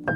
Hi,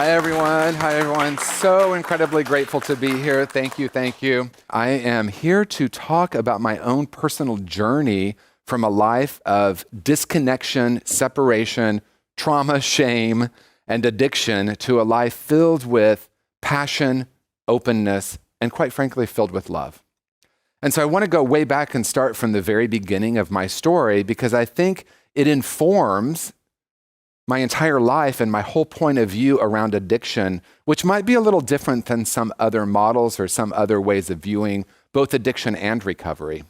everyone. Hi, everyone. So incredibly grateful to be here. Thank you. Thank you. I am here to talk about my own personal journey from a life of disconnection, separation, trauma, shame, and addiction to a life filled with passion, openness, and quite frankly, filled with love. And so I want to go way back and start from the very beginning of my story because I think it informs my entire life and my whole point of view around addiction, which might be a little different than some other models or some other ways of viewing both addiction and recovery.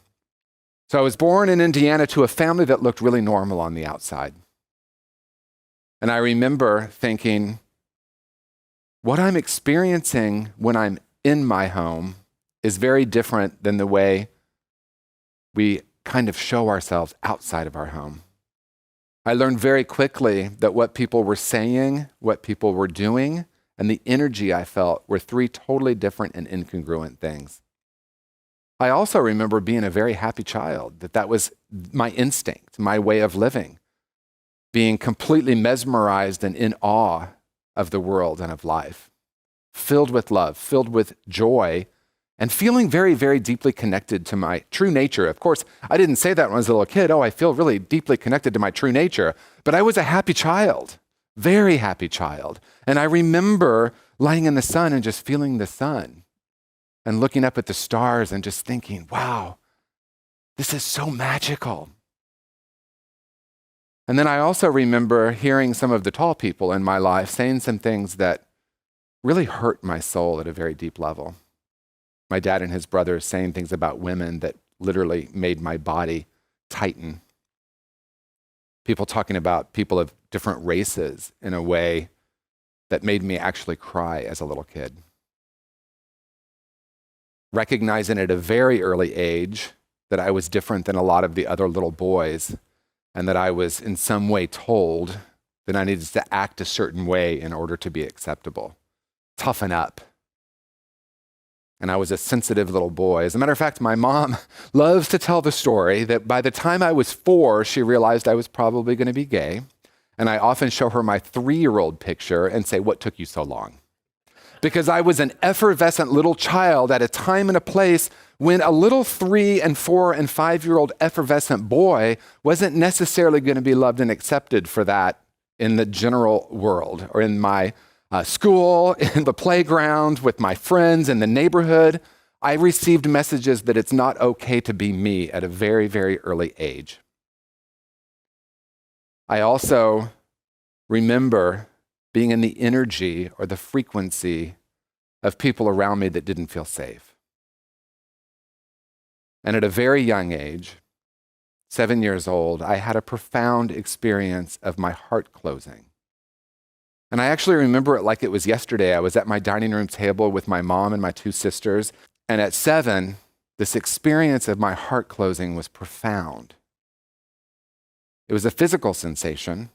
So I was born in Indiana to a family that looked really normal on the outside. And I remember thinking, what I'm experiencing when I'm in my home is very different than the way we kind of show ourselves outside of our home. I learned very quickly that what people were saying, what people were doing, and the energy I felt were three totally different and incongruent things. I also remember being a very happy child, that was my instinct, my way of living, being completely mesmerized and in awe of the world and of life, filled with love, filled with joy, and feeling very, very deeply connected to my true nature. Of course, I didn't say that when I was a little kid, I feel really deeply connected to my true nature, but I was a happy child, very happy child. And I remember lying in the sun and just feeling the sun and looking up at the stars and just thinking, wow, this is so magical. And then I also remember hearing some of the tall people in my life saying some things that really hurt my soul at a very deep level. My dad and his brother saying things about women that literally made my body tighten. People talking about people of different races in a way that made me actually cry as a little kid. Recognizing at a very early age that I was different than a lot of the other little boys and that I was in some way told that I needed to act a certain way in order to be acceptable. Toughen up. And I was a sensitive little boy. As a matter of fact, my mom loves to tell the story that by the time I was 4, she realized I was probably going to be gay. And I often show her my 3-year-old picture and say, "What took you so long?" Because I was an effervescent little child at a time and a place when a little 3 and 4 and 5-year-old effervescent boy wasn't necessarily going to be loved and accepted for that in the general world or in my school, in the playground, with my friends in the neighborhood. I received messages that it's not okay to be me at a very, very early age. I also remember being in the energy or the frequency of people around me that didn't feel safe. And at a very young age, 7 years old, I had a profound experience of my heart closing. And I actually remember it like it was yesterday. I was at my dining room table with my mom and my 2 sisters. And at 7, this experience of my heart closing was profound. It was a physical sensation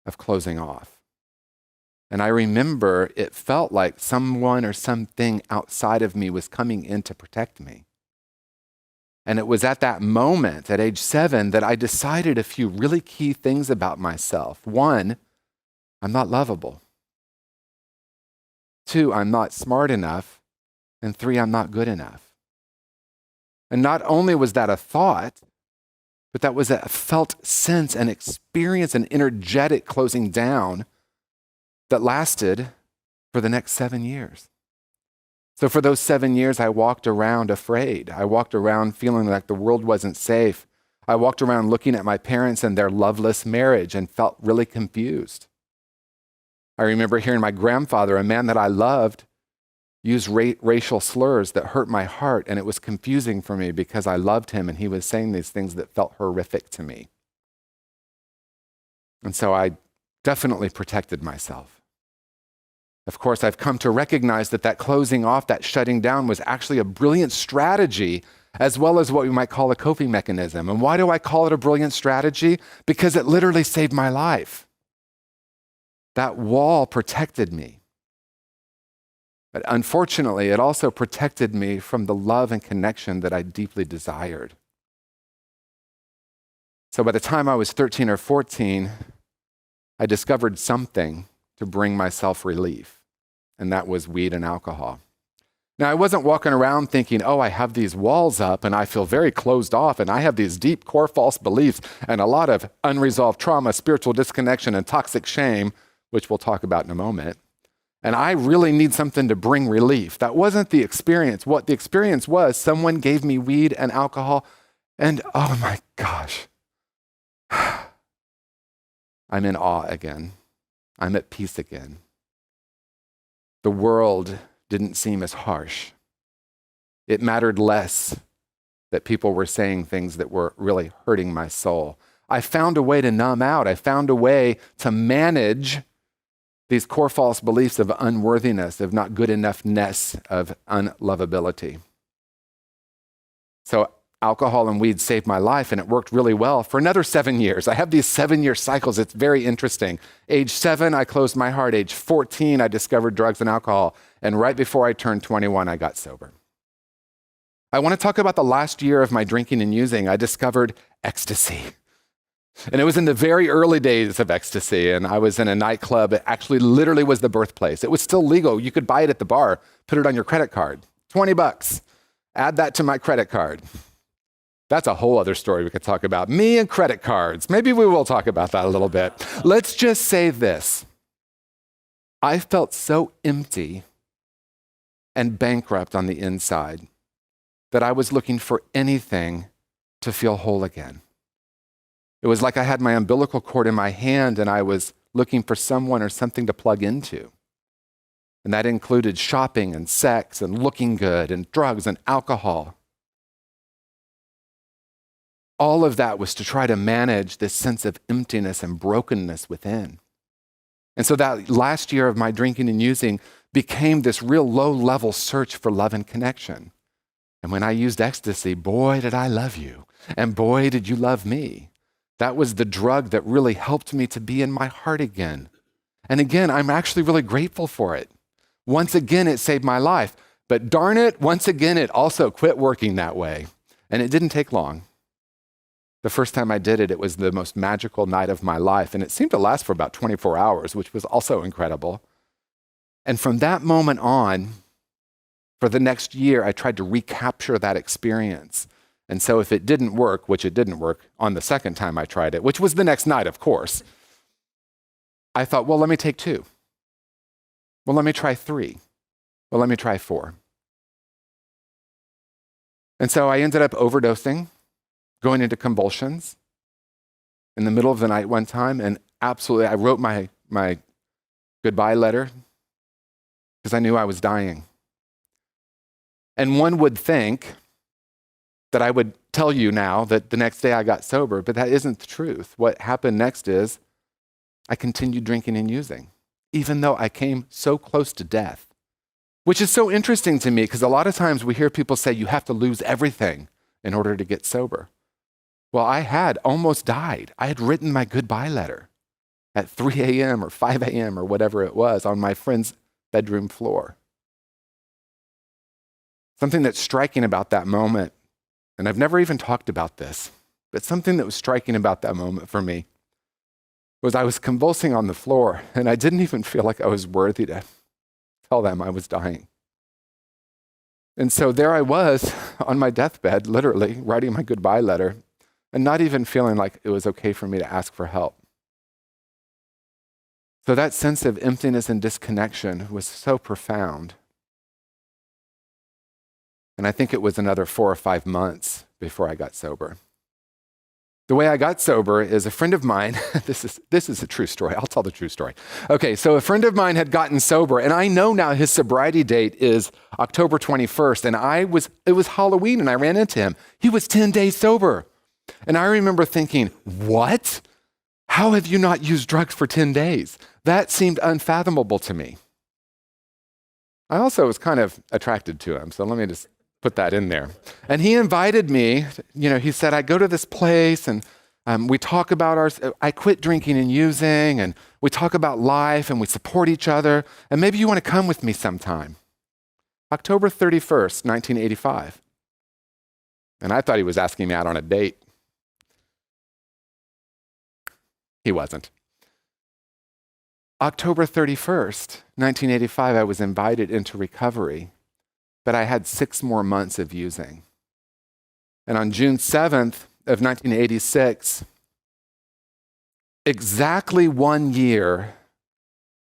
of closing off. And I remember it felt like someone or something outside of me was coming in to protect me. And it was at that moment, at age 7, that I decided a few really key things about myself. 1, I'm not lovable. 2, I'm not smart enough. And 3, I'm not good enough. And not only was that a thought, but that was a felt sense and experience, an energetic closing down that lasted for the next 7 years. So for those 7 years, I walked around afraid. I walked around feeling like the world wasn't safe. I walked around looking at my parents and their loveless marriage and felt really confused. I remember hearing my grandfather, a man that I loved, use racial slurs that hurt my heart, and it was confusing for me because I loved him and he was saying these things that felt horrific to me. And so I definitely protected myself. Of course, I've come to recognize that closing off, that shutting down was actually a brilliant strategy as well as what we might call a coping mechanism. And why do I call it a brilliant strategy? Because it literally saved my life. That wall protected me. But unfortunately, it also protected me from the love and connection that I deeply desired. So by the time I was 13 or 14, I discovered something to bring myself relief, and that was weed and alcohol. Now, I wasn't walking around thinking, oh, I have these walls up and I feel very closed off and I have these deep core false beliefs and a lot of unresolved trauma, spiritual disconnection, and toxic shame, which we'll talk about in a moment. And I really need something to bring relief. That wasn't the experience. What the experience was, someone gave me weed and alcohol, and oh my gosh, I'm in awe again. I'm at peace again. The world didn't seem as harsh. It mattered less that people were saying things that were really hurting my soul. I found a way to numb out. I found a way to manage these core false beliefs of unworthiness, of not good enoughness, of unlovability. So alcohol and weed saved my life, and it worked really well for another 7 years. I have these 7-year cycles. It's very interesting. Age 7, I closed my heart. Age 14, I discovered drugs and alcohol. And right before I turned 21, I got sober. I want to talk about the last year of my drinking and using. I discovered ecstasy. And it was in the very early days of ecstasy, and I was in a nightclub. It actually literally was the birthplace. It was still legal. You could buy it at the bar, put it on your credit card. $20. Add that to my credit card. That's a whole other story we could talk about. Me and credit cards. Maybe we will talk about that a little bit. Let's just say this. I felt so empty and bankrupt on the inside that I was looking for anything to feel whole again. It was like I had my umbilical cord in my hand and I was looking for someone or something to plug into. And that included shopping and sex and looking good and drugs and alcohol. All of that was to try to manage this sense of emptiness and brokenness within. And so that last year of my drinking and using became this real low-level search for love and connection. And when I used ecstasy, boy, did I love you. And boy, did you love me. That was the drug that really helped me to be in my heart again. And again, I'm actually really grateful for it. Once again, it saved my life. But darn it, once again, it also quit working that way. And it didn't take long. The first time I did it, it was the most magical night of my life. And it seemed to last for about 24 hours, which was also incredible. And from that moment on, for the next year, I tried to recapture that experience. And so if it didn't work, which it didn't work on the second time I tried it, which was the next night, of course, I thought, well, let me take 2. Well, let me try 3. Well, let me try 4. And so I ended up overdosing, going into convulsions in the middle of the night one time, and absolutely, I wrote my goodbye letter because I knew I was dying. And one would think that I would tell you now that the next day I got sober, but that isn't the truth. What happened next is I continued drinking and using, even though I came so close to death, which is so interesting to me because a lot of times we hear people say you have to lose everything in order to get sober. Well, I had almost died. I had written my goodbye letter at 3 a.m. or 5 a.m. or whatever it was on my friend's bedroom floor. Something that's striking about that moment, and I've never even talked about this, but something that was striking about that moment for me was I was convulsing on the floor, and I didn't even feel like I was worthy to tell them I was dying. And so there I was on my deathbed, literally writing my goodbye letter, and not even feeling like it was okay for me to ask for help. So that sense of emptiness and disconnection was so profound. And I think it was another 4 or 5 months before I got sober. The way I got sober is a friend of mine, this is a true story, I'll tell the true story. Okay, so a friend of mine had gotten sober, and I know now his sobriety date is October 21st, and it was Halloween, and I ran into him. He was 10 days sober. And I remember thinking, what? How have you not used drugs for 10 days? That seemed unfathomable to me. I also was kind of attracted to him, so let me just put that in there. And he invited me, he said, I go to this place and we talk about I quit drinking and using, and we talk about life and we support each other. And maybe you want to come with me sometime. October 31st, 1985. And I thought he was asking me out on a date. He wasn't. October 31st, 1985, I was invited into recovery, but I had 6 more months of using. And on June 7th of 1986, exactly 1 year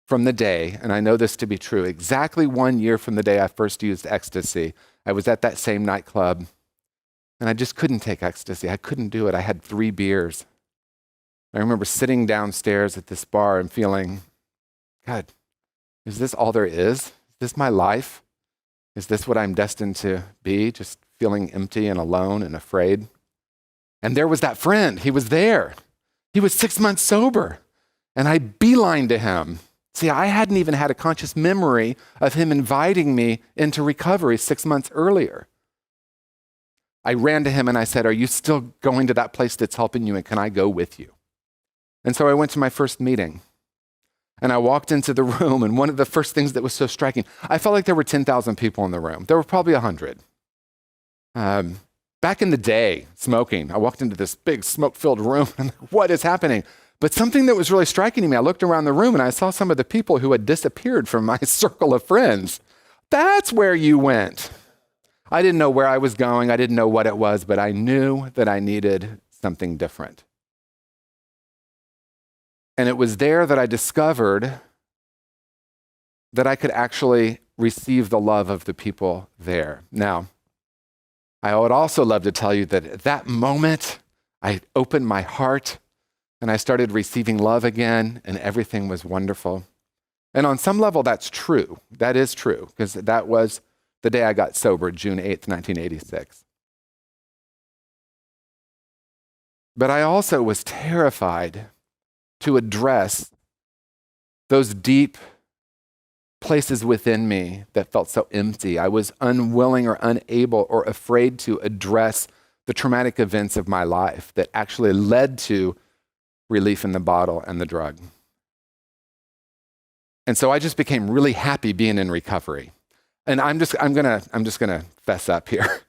from the day, and I know this to be true, exactly 1 year from the day I first used ecstasy, I was at that same nightclub, and I just couldn't take ecstasy. I couldn't do it. I had 3 beers. I remember sitting downstairs at this bar and feeling, God, is this all there is? Is this my life? Is this what I'm destined to be? Just feeling empty and alone and afraid? And there was that friend. He was there. He was 6 months sober. And I beelined to him. See, I hadn't even had a conscious memory of him inviting me into recovery 6 months earlier. I ran to him and I said, are you still going to that place that's helping you, and can I go with you? And so I went to my first meeting. And I walked into the room, and one of the first things that was so striking, I felt like there were 10,000 people in the room. There were probably 100. Back in the day, smoking, I walked into this big smoke-filled room, and what is happening? But something that was really striking to me, I looked around the room, and I saw some of the people who had disappeared from my circle of friends. That's where you went. I didn't know where I was going. I didn't know what it was, but I knew that I needed something different. And it was there that I discovered that I could actually receive the love of the people there. Now, I would also love to tell you that at that moment, I opened my heart and I started receiving love again, and everything was wonderful. And on some level, that's true. That is true, because that was the day I got sober, June 8th, 1986. But I also was terrified to address those deep places within me that felt so empty. I was unwilling or unable or afraid to address the traumatic events of my life that actually led to relief in the bottle and the drug. And so I just became really happy being in recovery. And I'm just gonna fess up here.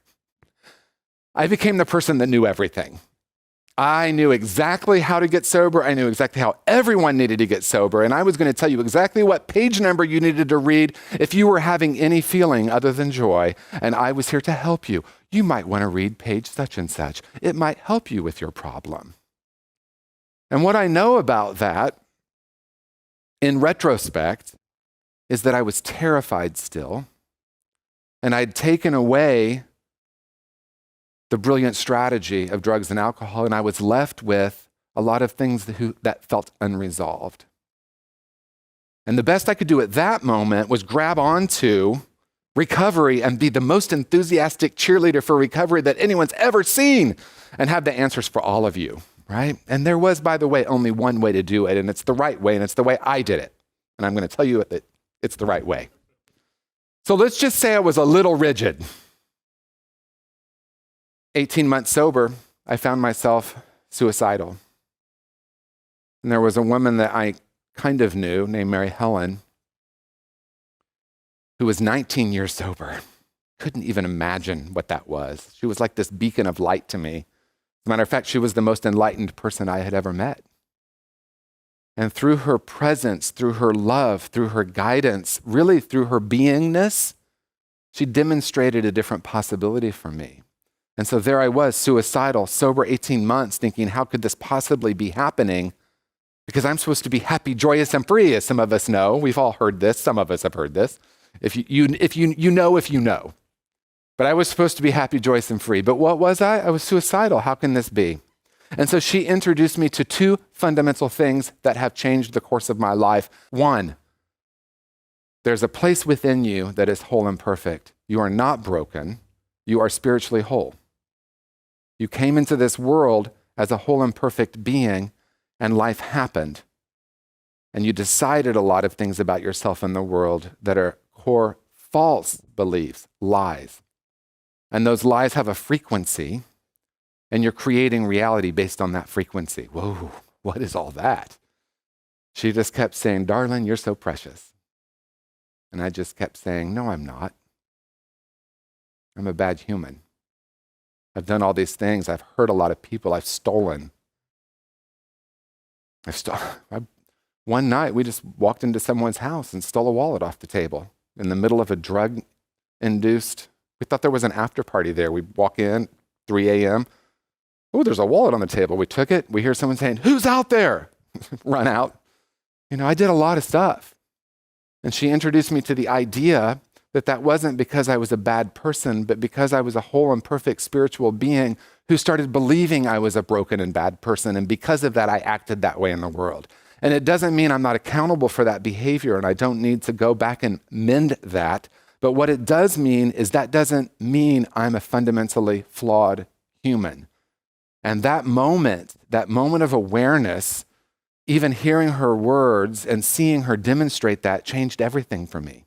I became the person that knew everything. I knew exactly how to get sober. I knew exactly how everyone needed to get sober. And I was going to tell you exactly what page number you needed to read if you were having any feeling other than joy. And I was here to help you. You might want to read page such and such. It might help you with your problem. And what I know about that, in retrospect, is that I was terrified still. And I'd taken away the brilliant strategy of drugs and alcohol, and I was left with a lot of things that felt unresolved. And the best I could do at that moment was grab onto recovery and be the most enthusiastic cheerleader for recovery that anyone's ever seen and have the answers for all of you, right? And there was, by the way, only one way to do it, and it's the right way, and it's the way I did it. And I'm going to tell you that it's the right way. So let's just say I was a little rigid. 18 months sober, I found myself suicidal. And there was a woman that I kind of knew named Mary Helen who was 19 years sober. Couldn't even imagine what that was. She was like this beacon of light to me. As a matter of fact, she was the most enlightened person I had ever met. And through her presence, through her love, through her guidance, really through her beingness, she demonstrated a different possibility for me. And so there I was, suicidal, sober 18 months, thinking, how could this possibly be happening? Because I'm supposed to be happy, joyous, and free, as some of us know. We've all heard this. Some of us have heard this. If you know. But I was supposed to be happy, joyous, and free. But what was I? I was suicidal. How can this be? And so she introduced me to 2 fundamental things that have changed the course of my life. 1, there's a place within you that is whole and perfect. You are not broken. You are spiritually whole. You came into this world as a whole and perfect being, and life happened. And you decided a lot of things about yourself and the world that are core false beliefs, lies. And those lies have a frequency, and you're creating reality based on that frequency. Whoa, what is all that? She just kept saying, darling, you're so precious. And I just kept saying, no, I'm not. I'm a bad human. I've done all these things. I've hurt a lot of people. I've stolen. One night, we just walked into someone's house and stole a wallet off the table in the middle of a drug-induced. We thought there was an after party there. We walk in, 3 a.m. Oh, there's a wallet on the table. We took it. We hear someone saying, who's out there? Run out. I did a lot of stuff. And she introduced me to the idea that wasn't because I was a bad person, but because I was a whole and perfect spiritual being who started believing I was a broken and bad person. And because of that, I acted that way in the world. And it doesn't mean I'm not accountable for that behavior and I don't need to go back and mend that. But what it does mean is that doesn't mean I'm a fundamentally flawed human. And that moment of awareness, even hearing her words and seeing her demonstrate that changed everything for me.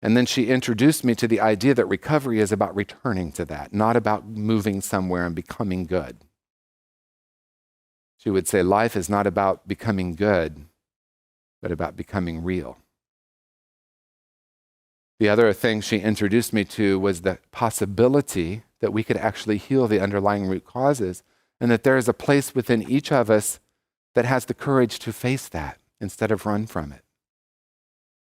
And then she introduced me to the idea that recovery is about returning to that, not about moving somewhere and becoming good. She would say life is not about becoming good, but about becoming real. The other thing she introduced me to was the possibility that we could actually heal the underlying root causes, and that there is a place within each of us that has the courage to face that instead of run from it.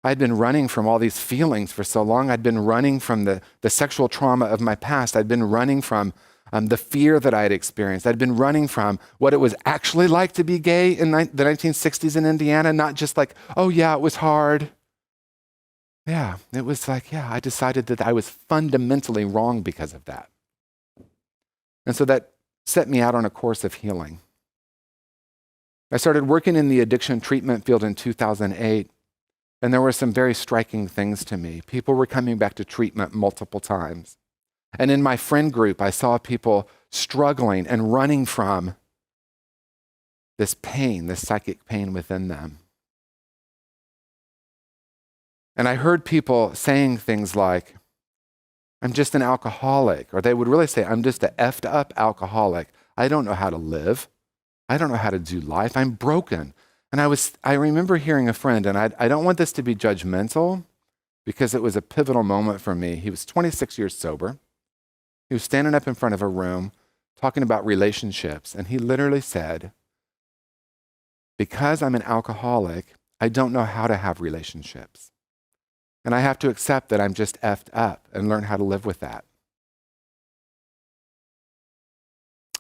I'd been running from all these feelings for so long. I'd been running from the sexual trauma of my past. I'd been running from the fear that I had experienced. I'd been running from what it was actually like to be gay in the 1960s in Indiana, not just like, oh yeah, it was hard. Yeah, it was like, I decided that I was fundamentally wrong because of that. And so that set me out on a course of healing. I started working in the addiction treatment field in 2008. And there were some very striking things to me. People were coming back to treatment multiple times. And in my friend group, I saw people struggling and running from this pain, this psychic pain within them. And I heard people saying things like, I'm just an alcoholic. Or they would really say, I'm just an effed up alcoholic. I don't know how to live. I don't know how to do life. I'm broken. And I remember hearing a friend, and I don't want this to be judgmental because it was a pivotal moment for me. He was 26 years sober. He was standing up in front of a room talking about relationships, and he literally said, because I'm an alcoholic, I don't know how to have relationships. And I have to accept that I'm just effed up and learn how to live with that.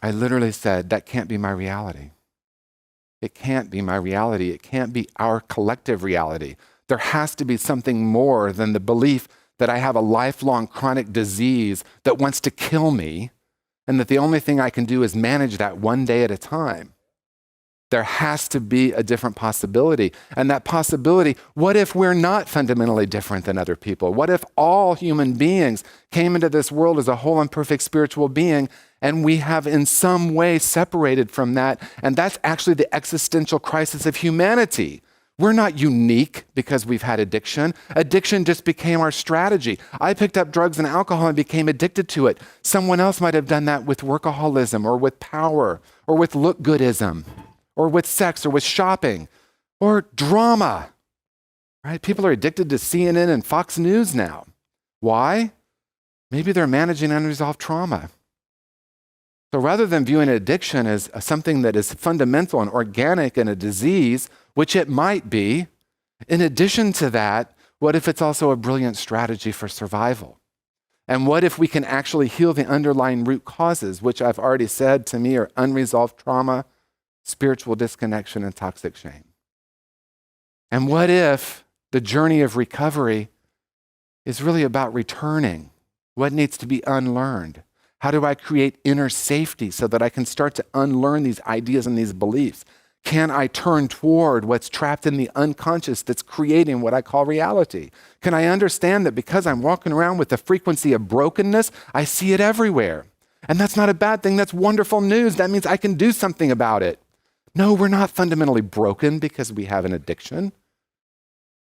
I literally said, that can't be my reality. It can't be my reality. It can't be our collective reality. There has to be something more than the belief that I have a lifelong chronic disease that wants to kill me, and that the only thing I can do is manage that one day at a time. There has to be a different possibility. And that possibility, what if we're not fundamentally different than other people? What if all human beings came into this world as a whole and perfect spiritual being, and we have in some way separated from that? And that's actually the existential crisis of humanity. We're not unique because we've had addiction. Addiction just became our strategy. I picked up drugs and alcohol and became addicted to it. Someone else might have done that with workaholism or with power or with look-goodism, or with sex, or with shopping, or drama, right? People are addicted to CNN and Fox News now. Why? Maybe they're managing unresolved trauma. So rather than viewing addiction as something that is fundamental and organic and a disease, which it might be, in addition to that, what if it's also a brilliant strategy for survival? And what if we can actually heal the underlying root causes, which I've already said to me are unresolved trauma, spiritual disconnection, and toxic shame? And what if the journey of recovery is really about returning? What needs to be unlearned? How do I create inner safety so that I can start to unlearn these ideas and these beliefs? Can I turn toward what's trapped in the unconscious that's creating what I call reality? Can I understand that because I'm walking around with the frequency of brokenness, I see it everywhere? And that's not a bad thing. That's wonderful news. That means I can do something about it. No, we're not fundamentally broken because we have an addiction.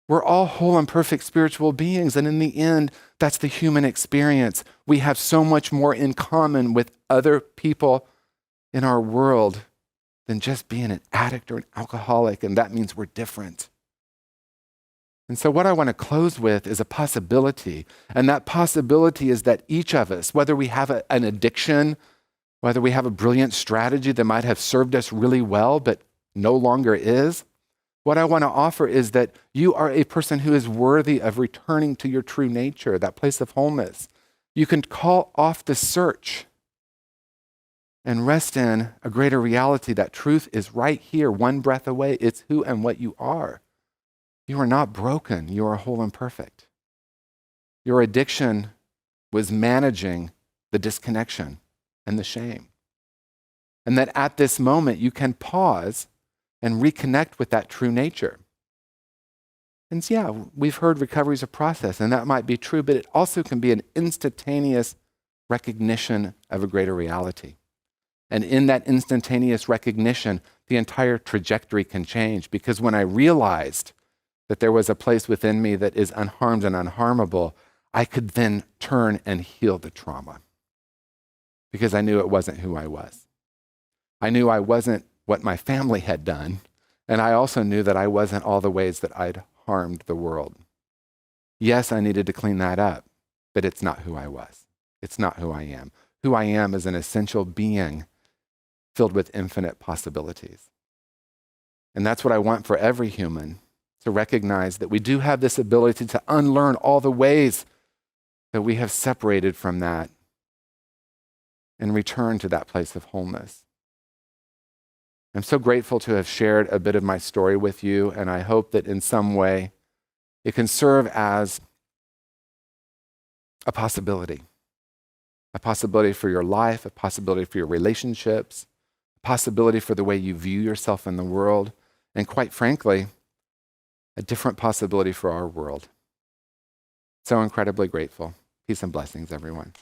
We're all whole and perfect spiritual beings. And in the end, that's the human experience. We have so much more in common with other people in our world than just being an addict or an alcoholic. And that means we're different. And so what I want to close with is a possibility. And that possibility is that each of us, whether we have an addiction, whether we have a brilliant strategy that might have served us really well, but no longer is, what I want to offer is that you are a person who is worthy of returning to your true nature, that place of wholeness. You can call off the search and rest in a greater reality that truth is right here, one breath away. It's who and what you are. You are not broken. You are whole and perfect. Your addiction was managing the disconnection and the shame. And that at this moment, you can pause and reconnect with that true nature. And yeah, we've heard recovery is a process, and that might be true, but it also can be an instantaneous recognition of a greater reality. And in that instantaneous recognition, the entire trajectory can change, because when I realized that there was a place within me that is unharmed and unharmable, I could then turn and heal the trauma, because I knew it wasn't who I was. I knew I wasn't what my family had done, and I also knew that I wasn't all the ways that I'd harmed the world. Yes, I needed to clean that up, but it's not who I was. It's not who I am. Who I am is an essential being filled with infinite possibilities. And that's what I want for every human, to recognize that we do have this ability to unlearn all the ways that we have separated from that and return to that place of wholeness. I'm so grateful to have shared a bit of my story with you, and I hope that in some way it can serve as a possibility for your life, a possibility for your relationships, a possibility for the way you view yourself in the world, and quite frankly, a different possibility for our world. So incredibly grateful. Peace and blessings, everyone.